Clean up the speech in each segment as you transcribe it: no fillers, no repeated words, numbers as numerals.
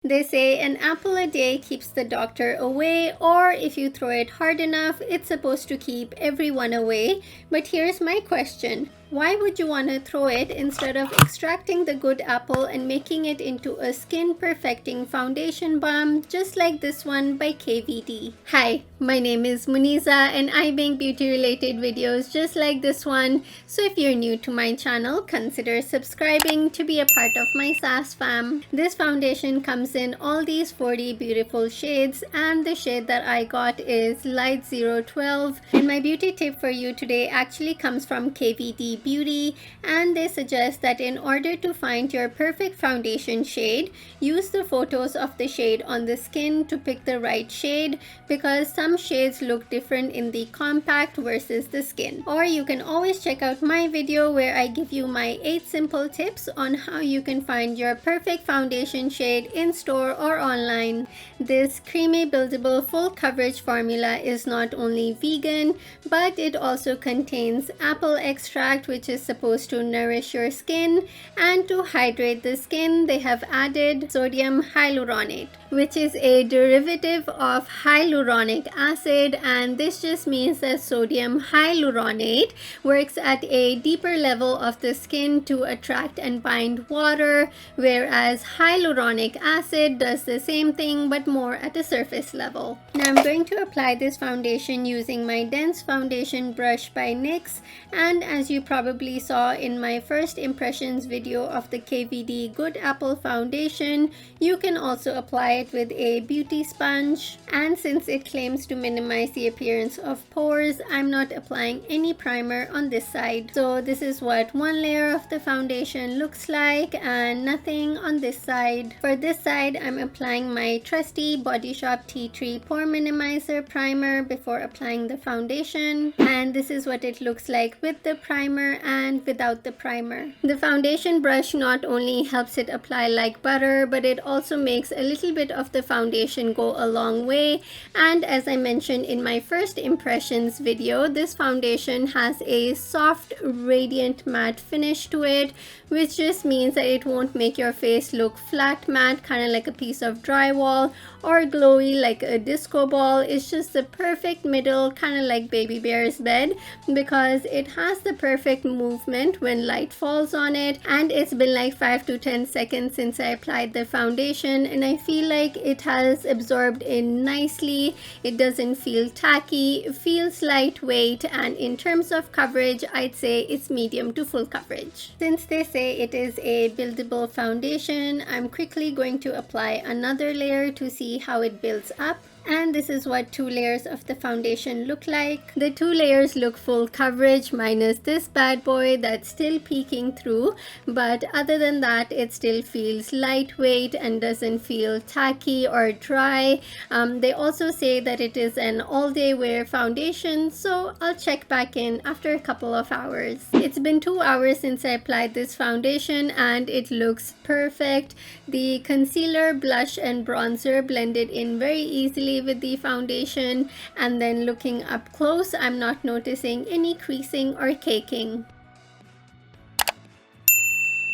They say an apple a day keeps the doctor away, or if you throw it hard enough, it's supposed to keep everyone away. But here's my question. Why would you want to throw it instead of extracting the good apple and making it into a skin perfecting foundation balm just like this one by KVD? Hi, my name is Muniza and I make beauty related videos just like this one. So if you're new to my channel, consider subscribing to be a part of my SAS fam. This foundation comes in all these 40 beautiful shades and the shade that I got is Light 012. And my beauty tip for you today actually comes from KVD Beauty, and they suggest that in order to find your perfect foundation shade, use the photos of the shade on the skin to pick the right shade, because some shades look different in the compact versus the skin. Or you can always check out my video where I give you my 8 simple tips on how you can find your perfect foundation shade in store or online. This creamy buildable full coverage formula is not only vegan, but it also contains apple extract, which is supposed to nourish your skin, and to hydrate the skin they have added sodium hyaluronate, which is a derivative of hyaluronic acid, and this just means that sodium hyaluronate works at a deeper level of the skin to attract and bind water, whereas hyaluronic acid does the same thing but more at a surface level. Now I'm going to apply this foundation using my dense foundation brush by NYX, and as you probably saw in my first impressions video of the KVD Good Apple foundation, you can also apply it with a beauty sponge. And since it claims to minimize the appearance of pores, I'm not applying any primer on this side. So this is what one layer of the foundation looks like, and nothing on this side. For this side, I'm applying my trusty Body Shop Tea Tree Pore Minimizer primer before applying the foundation, and this is what it looks like with the primer and without the primer. The foundation brush not only helps it apply like butter, but it also makes a little bit of the foundation go a long way. And as I mentioned in my first impressions video, this foundation has a soft, radiant matte finish to it, which just means that it won't make your face look flat matte, kind of like a piece of drywall, or glowy like a disco ball. It's just the perfect middle, kind of like baby bear's bed, because it has the perfect movement when light falls on it. And it's been like 5 to 10 seconds since I applied the foundation, and I feel like it has absorbed in nicely. It doesn't feel tacky, it feels lightweight, and in terms of coverage, I'd say it's medium to full coverage. Since they say it is a buildable foundation, I'm quickly going to apply another layer to see how it builds up. And this is what 2 layers of the foundation look like. The 2 layers look full coverage minus this bad boy that's still peeking through, but other than that it still feels lightweight and doesn't feel tacky or dry. They also say that it is an all-day wear foundation, so I'll check back in after a couple of hours. It's been 2 hours since I applied this foundation and it looks perfect. The concealer, blush and bronzer blended in very easily with the foundation, and then looking up close, I'm not noticing any creasing or caking.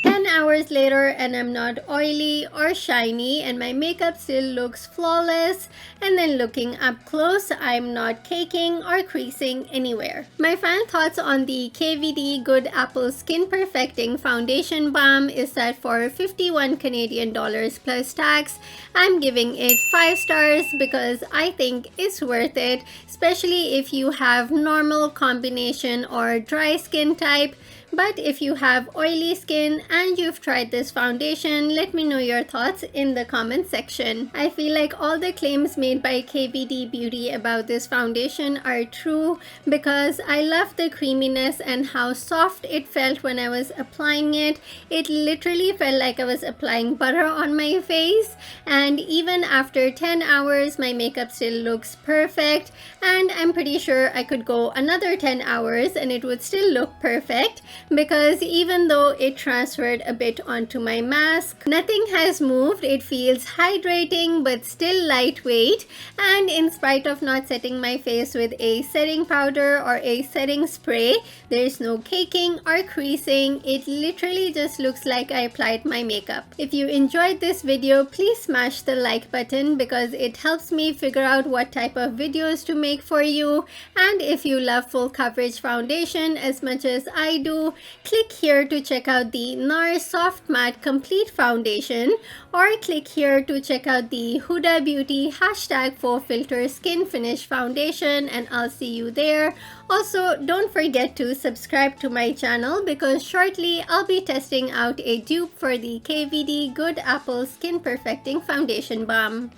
10 hours later and I'm not oily or shiny, and my makeup still looks flawless, and then looking up close, I'm not caking or creasing anywhere. My final thoughts on the KVD Good Apple Skin Perfecting Foundation Balm is that for 51 Canadian dollars plus tax, I'm giving it 5 stars because I think it's worth it, especially if you have normal, combination or dry skin type. But if you have oily skin and you've tried this foundation, let me know your thoughts in the comment section. I feel like all the claims made by KVD Beauty about this foundation are true, because I love the creaminess and how soft it felt when I was applying it. It literally felt like I was applying butter on my face, and even after 10 hours my makeup still looks perfect, and I'm pretty sure I could go another 10 hours and it would still look perfect. because even though it transferred a bit onto my mask, nothing has moved. It feels hydrating but still lightweight, and in spite of not setting my face with a setting powder or a setting spray, there's no caking or creasing. It literally just looks like I applied my makeup. If you enjoyed this video, please smash the like button because it helps me figure out what type of videos to make for you. And if you love full coverage foundation as much as I do, click here to check out the NARS Soft Matte Complete Foundation, or click here to check out the Huda Beauty #4Filter Skin Finish Foundation, and I'll see you there. Also, don't forget to subscribe to my channel because shortly I'll be testing out a dupe for the KVD Good Apple Skin Perfecting Foundation Balm.